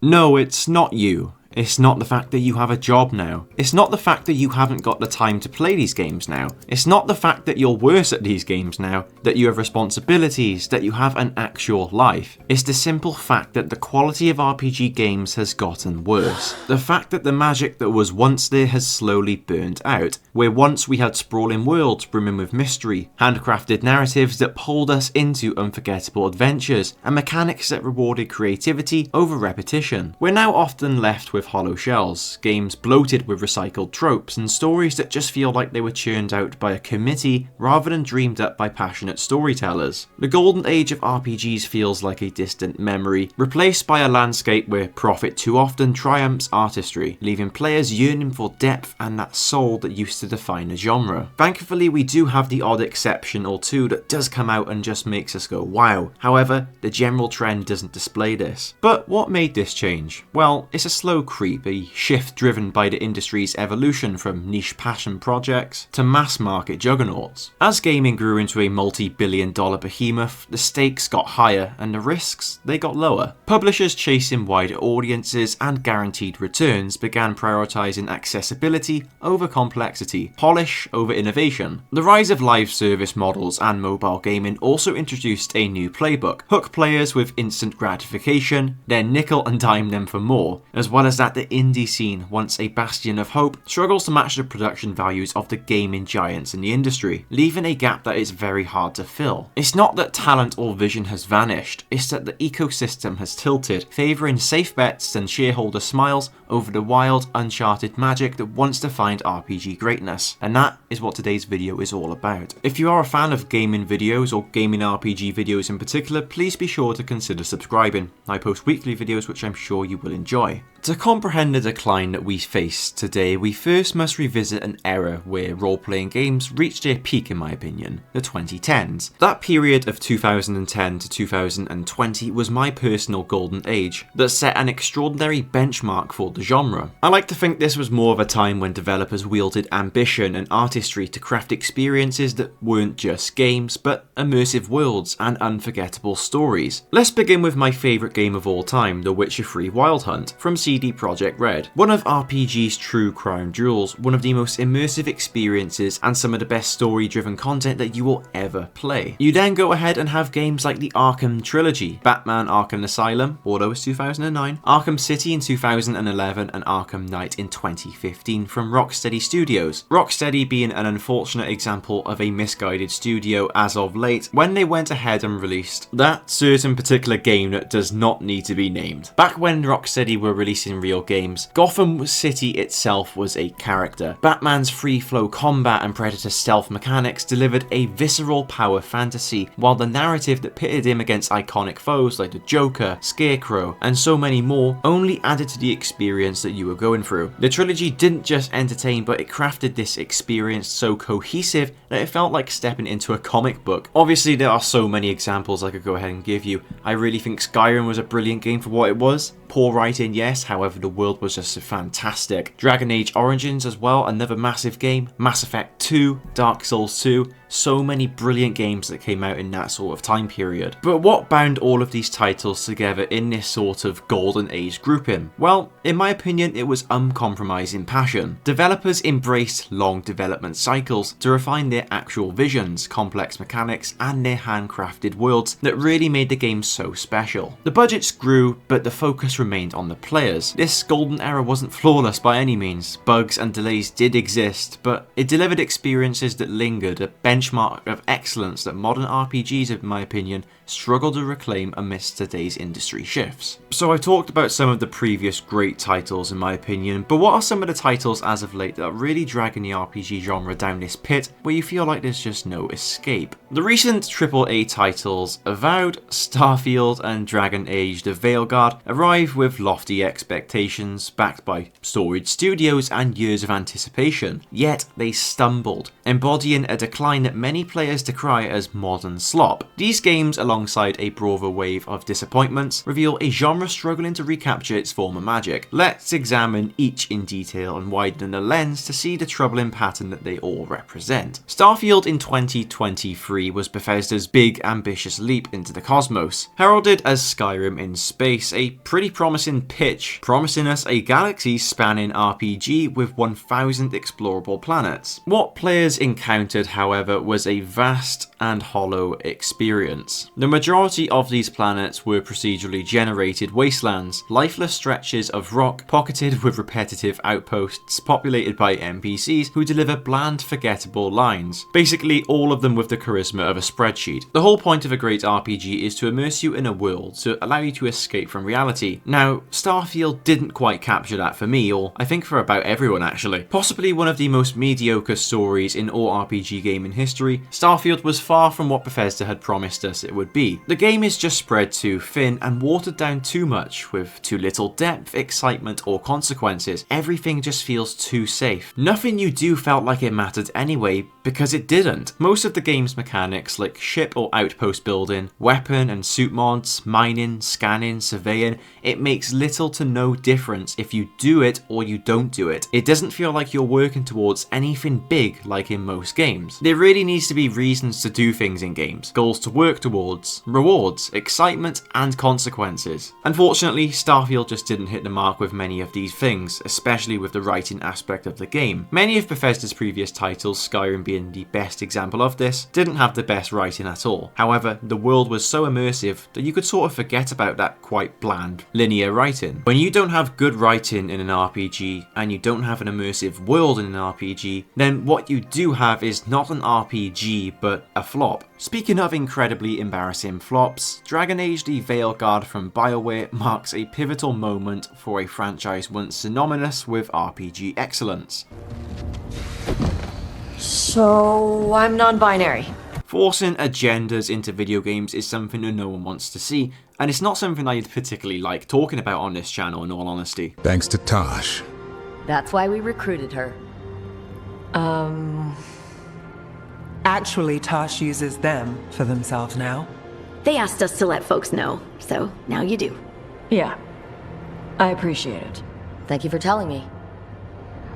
No, it's not you. It's not the fact that you have a job now. It's not the fact that you haven't got the time to play these games now. It's not the fact that you're worse at these games now, that you have responsibilities, that you have an actual life. It's the simple fact that the quality of RPG games has gotten worse. The fact that the magic that was once there has slowly burned out. Where once we had sprawling worlds brimming with mystery, handcrafted narratives that pulled us into unforgettable adventures, and mechanics that rewarded creativity over repetition. We're now often left with hollow shells, games bloated with recycled tropes, and stories that just feel like they were churned out by a committee rather than dreamed up by passionate storytellers. The golden age of RPGs feels like a distant memory, replaced by a landscape where profit too often triumphs artistry, leaving players yearning for depth and that soul that used to define a genre. Thankfully, we do have the odd exception or two that does come out and just makes us go wow. However, the general trend doesn't display this. But what made this change? Well, it's a slow creep, a shift driven by the industry's evolution from niche passion projects to mass market juggernauts. As gaming grew into a multi-billion-dollar behemoth, the stakes got higher and the risks, they got lower. Publishers chasing wider audiences and guaranteed returns began prioritizing accessibility over complexity, polish over innovation. The rise of live service models and mobile gaming also introduced a new playbook: hook players with instant gratification, then nickel and dime them for more, as well as that the indie scene, once a bastion of hope, struggles to match the production values of the gaming giants in the industry, leaving a gap that is very hard to fill. It's not that talent or vision has vanished, it's that the ecosystem has tilted, favouring safe bets and shareholder smiles over the wild, uncharted magic that once defined RPG greatness. And that is what today's video is all about. If you are a fan of gaming videos or gaming RPG videos in particular, please be sure to consider subscribing. I post weekly videos which I'm sure you will enjoy. To comprehend the decline that we face today, we first must revisit an era where role-playing games reached their peak in my opinion, the 2010s. That period of 2010 to 2020 was my personal golden age that set an extraordinary benchmark for the genre. I like to think this was more of a time when developers wielded ambition and artistry to craft experiences that weren't just games, but immersive worlds and unforgettable stories. Let's begin with my favourite game of all time, The Witcher 3 Wild Hunt, from CD Projekt Red. One of RPG's true crown jewels, one of the most immersive experiences and some of the best story-driven content that you will ever play. You then go ahead and have games like the Arkham trilogy, Batman Arkham Asylum, although it's 2009, Arkham City in 2011 and Arkham Knight in 2015 from Rocksteady Studios. Rocksteady being an unfortunate example of a misguided studio as of late when they went ahead and released that certain particular game that does not need to be named. Back when Rocksteady were releasing real games, Gotham City itself was a character. Batman's free-flow combat and Predator stealth mechanics delivered a visceral power fantasy, while the narrative that pitted him against iconic foes like the Joker, Scarecrow, and so many more only added to the experience that you were going through. The trilogy didn't just entertain, but it crafted this experience so cohesive that it felt like stepping into a comic book. Obviously, there are so many examples I could go ahead and give you. I really think Skyrim was a brilliant game for what it was. Poor writing, yes, however the world was just fantastic. Dragon Age Origins as well, another massive game. Mass Effect 2, Dark Souls 2, so many brilliant games that came out in that sort of time period. But what bound all of these titles together in this sort of golden age grouping? Well, in my opinion, it was uncompromising passion. Developers embraced long development cycles to refine their actual visions, complex mechanics, and their handcrafted worlds that really made the game so special. The budgets grew, but the focus remained on the players. This golden era wasn't flawless by any means. Bugs and delays did exist, but it delivered experiences that lingered, a benchmark of excellence that modern RPGs, in my opinion, struggle to reclaim amidst today's industry shifts. So I've talked about some of the previous great titles in my opinion, but what are some of the titles as of late that are really dragging the RPG genre down this pit where you feel like there's just no escape? The recent AAA titles Avowed, Starfield, and Dragon Age the Veilguard arrive with lofty expectations backed by storied studios and years of anticipation, yet they stumbled, embodying a decline that many players decry as modern slop. These games, along alongside a broader wave of disappointments, reveal a genre struggling to recapture its former magic. Let's examine each in detail and widen the lens to see the troubling pattern that they all represent. Starfield in 2023 was Bethesda's big, ambitious leap into the cosmos. Heralded as Skyrim in space, a pretty promising pitch, promising us a galaxy-spanning RPG with 1,000 explorable planets. What players encountered, however, was a vast and hollow experience. The majority of these planets were procedurally generated wastelands, lifeless stretches of rock pocketed with repetitive outposts populated by NPCs who deliver bland, forgettable lines. Basically, all of them with the charisma of a spreadsheet. The whole point of a great RPG is to immerse you in a world to allow you to escape from reality. Now, Starfield didn't quite capture that for me, or I think for about everyone actually. Possibly one of the most mediocre stories in all RPG gaming history, Starfield was far from what Bethesda had promised us it would be. The game is just spread too thin and watered down too much, with too little depth, excitement, or consequences. Everything just feels too safe. Nothing you do felt like it mattered anyway, because it didn't. Most of the game's mechanics, like ship or outpost building, weapon and suit mods, mining, scanning, surveying, it makes little to no difference if you do it or you don't do it. It doesn't feel like you're working towards anything big like in most games. There really needs to be reasons to do things in games, goals to work towards, rewards, excitement, and consequences. Unfortunately, Starfield just didn't hit the mark with many of these things, especially with the writing aspect of the game. Many of Bethesda's previous titles, Skyrim being the best example of this, didn't have the best writing at all. However, the world was so immersive that you could sort of forget about that quite bland, linear writing. When you don't have good writing in an RPG, and you don't have an immersive world in an RPG, then what you do have is not an RPG, but a flop. Speaking of incredibly embarrassing flops, Dragon Age: The Veilguard from BioWare marks a pivotal moment for a franchise once synonymous with RPG excellence. So, I'm non-binary. Forcing agendas into video games is something that no one wants to see, and it's not something I'd particularly like talking about on this channel, in all honesty. Thanks to Tosh. That's why we recruited her. Actually, Tosh uses them for themselves now. They asked us to let folks know, so now you do. Yeah. I appreciate it. Thank you for telling me.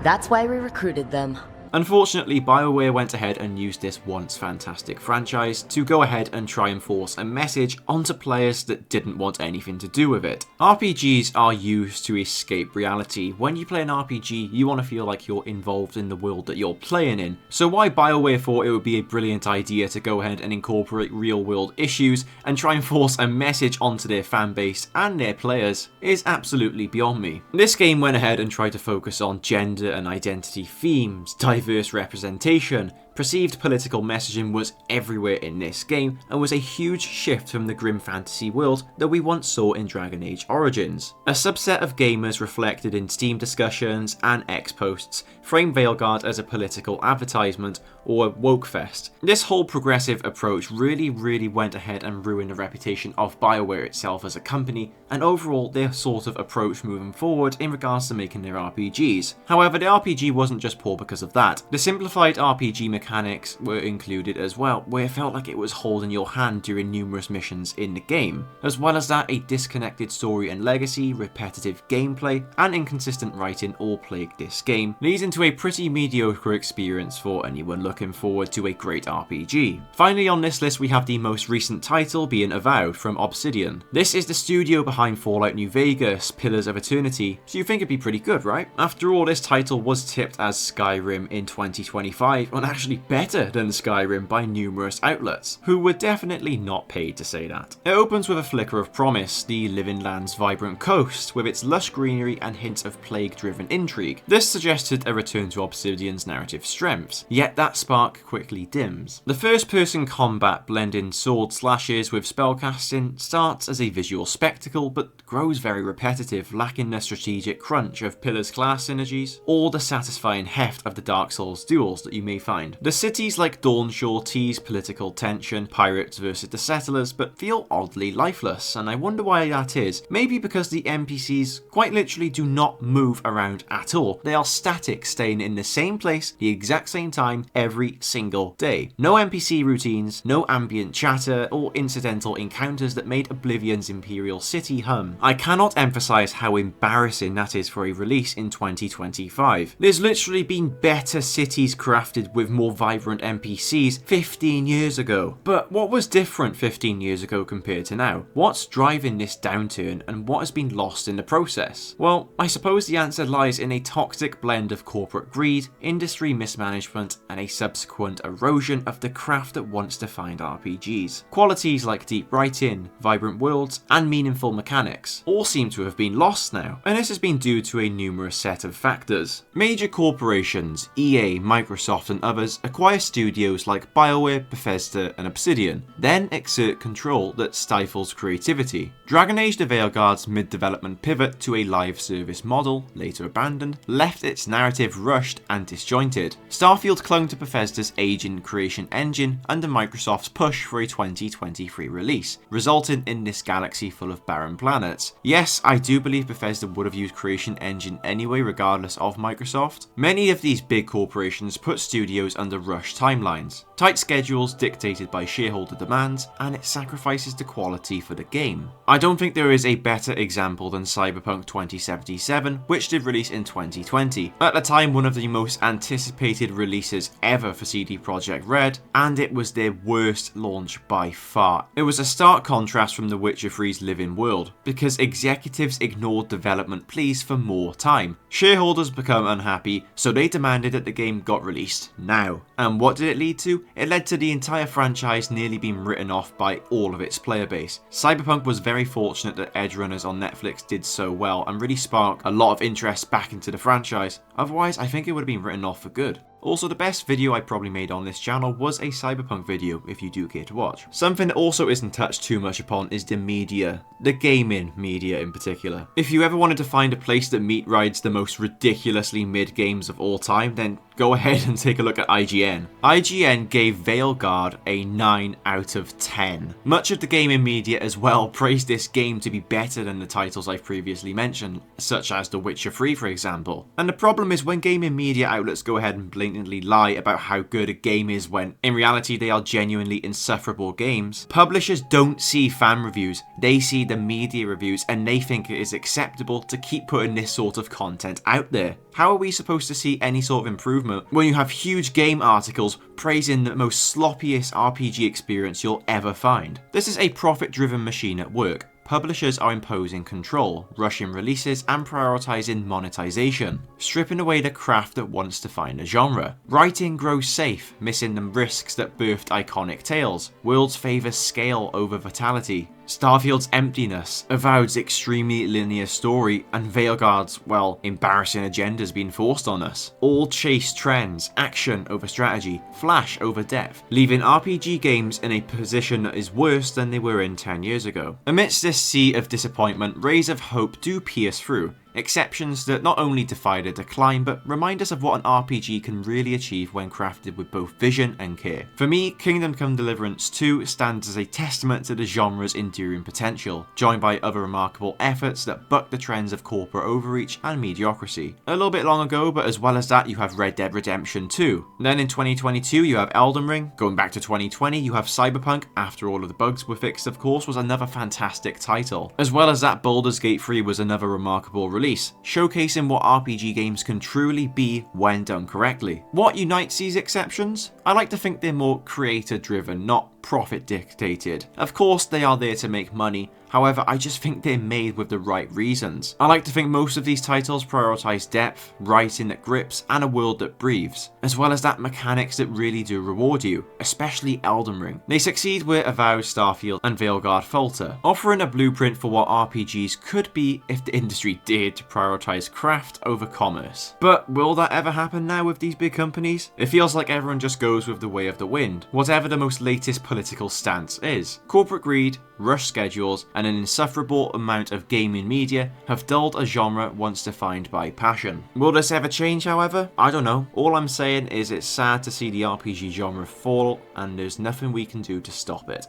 That's why we recruited them. Unfortunately, BioWare went ahead and used this once fantastic franchise to go ahead and try and force a message onto players that didn't want anything to do with it. RPGs are used to escape reality. When you play an RPG, you want to feel like you're involved in the world that you're playing in. So why BioWare thought it would be a brilliant idea to go ahead and incorporate real-world issues and try and force a message onto their fanbase and their players is absolutely beyond me. This game went ahead and tried to focus on gender and identity themes, diverse representation. Perceived political messaging was everywhere in this game and was a huge shift from the grim fantasy world that we once saw in Dragon Age Origins. A subset of gamers reflected in Steam discussions and X posts framed Veilguard as a political advertisement or a woke fest. This whole progressive approach really went ahead and ruined the reputation of BioWare itself as a company and overall their sort of approach moving forward in regards to making their RPGs. However, the RPG wasn't just poor because of that. The simplified RPG mechanics were included as well, where it felt like it was holding your hand during numerous missions in the game. As well as that, a disconnected story and legacy, repetitive gameplay, and inconsistent writing all plagued this game, leading to a pretty mediocre experience for anyone looking forward to a great RPG. Finally on this list we have the most recent title being Avowed from Obsidian. This is the studio behind Fallout New Vegas, Pillars of Eternity, so you think it'd be pretty good, right? After all, this title was tipped as Skyrim in 2025, and actually better than Skyrim by numerous outlets, who were definitely not paid to say that. It opens with a flicker of promise, the Living Land's vibrant coast, with its lush greenery and hints of plague-driven intrigue. This suggested a return to Obsidian's narrative strengths, yet that spark quickly dims. The first-person combat blending sword slashes with spellcasting starts as a visual spectacle, but grows very repetitive, lacking the strategic crunch of Pillars class synergies, or the satisfying heft of the Dark Souls duels that you may find. The cities like Dawnshore tease political tension, pirates versus the settlers, but feel oddly lifeless, and I wonder why that is. Maybe because the NPCs quite literally do not move around at all. They are static, staying in the same place, the exact same time, every every single day. No NPC routines, no ambient chatter, or incidental encounters that made Oblivion's Imperial City hum. I cannot emphasize how embarrassing that is for a release in 2025. There's literally been better cities crafted with more vibrant NPCs 15 years ago. But what was different 15 years ago compared to now? What's driving this downturn and what has been lost in the process? Well, I suppose the answer lies in a toxic blend of corporate greed, industry mismanagement, and a subsequent erosion of the craft that once defined RPGs. Qualities like deep writing, vibrant worlds, and meaningful mechanics all seem to have been lost now, and this has been due to a numerous set of factors. Major corporations, EA, Microsoft, and others acquire studios like BioWare, Bethesda, and Obsidian, then exert control that stifles creativity. Dragon Age: The Veilguard's mid-development pivot to a live service model, later abandoned, left its narrative rushed and disjointed. Starfield clung to Bethesda's aging creation engine under Microsoft's push for a 2023 release, resulting in this galaxy full of barren planets. Yes, I do believe Bethesda would have used creation engine anyway regardless of Microsoft. Many of these big corporations put studios under rushed timelines, tight schedules dictated by shareholder demands, and it sacrifices the quality for the game. I don't think there is a better example than Cyberpunk 2077, which did release in 2020. At the time, one of the most anticipated releases ever for CD Projekt Red, and it was their worst launch by far. It was a stark contrast from The Witcher 3's living world, because executives ignored development pleas for more time. Shareholders become unhappy, so they demanded that the game got released now. And what did it lead to? It led to the entire franchise nearly being written off by all of its player base. Cyberpunk was very fortunate that Edgerunners on Netflix did so well and really sparked a lot of interest back into the franchise. Otherwise, I think it would have been written off for good. Also, the best video I probably made on this channel was a Cyberpunk video, if you do care to watch. Something that also isn't touched too much upon is the media. The gaming media in particular. If you ever wanted to find a place that meat rides the most ridiculously mid games of all time, then go ahead and take a look at IGN. IGN gave Veilguard a 9 out of 10. Much of the gaming media as well praised this game to be better than the titles I've previously mentioned, such as The Witcher 3 for example. And the problem is when gaming media outlets go ahead and blatantly lie about how good a game is when in reality they are genuinely insufferable games, publishers don't see fan reviews, they see the media reviews and they think it is acceptable to keep putting this sort of content out there. How are we supposed to see any sort of improvement when you have huge game articles praising the most sloppiest RPG experience you'll ever find? This is a profit-driven machine at work. Publishers are imposing control, rushing releases, and prioritizing monetization, stripping away the craft that once defined a genre. Writing grows safe, missing the risks that birthed iconic tales. Worlds favor scale over vitality. Starfield's emptiness, Avowed's extremely linear story, and Veilguard's, well, embarrassing agendas being forced on us. All chase trends, action over strategy, flash over depth, leaving RPG games in a position that is worse than they were in 10 years ago. Amidst this sea of disappointment, rays of hope do pierce through. Exceptions that not only defy the decline, but remind us of what an RPG can really achieve when crafted with both vision and care. For me, Kingdom Come Deliverance 2 stands as a testament to the genre's enduring potential, joined by other remarkable efforts that buck the trends of corporate overreach and mediocrity. A little bit long ago, but as well as that, you have Red Dead Redemption 2. Then in 2022, you have Elden Ring. Going back to 2020, you have Cyberpunk, after all of the bugs were fixed of course, was another fantastic title. As well as that, Baldur's Gate 3 was another remarkable release, showcasing what RPG games can truly be when done correctly. What unites these exceptions? I like to think they're more creator driven, not profit dictated. Of course they are there to make money, however I just think they're made with the right reasons. I like to think most of these titles prioritize depth, writing that grips, and a world that breathes, as well as that mechanics that really do reward you, especially Elden Ring. They succeed where Avowed, Starfield, and Veilguard falter, offering a blueprint for what RPGs could be if the industry did to prioritize craft over commerce. But will that ever happen now with these big companies? It feels like everyone just goes with the way of the wind, whatever the most latest political stance is. Corporate greed, rush schedules, and an insufferable amount of gaming media have dulled a genre once defined by passion. Will this ever change, however? I don't know. All I'm saying is it's sad to see the RPG genre fall, and there's nothing we can do to stop it.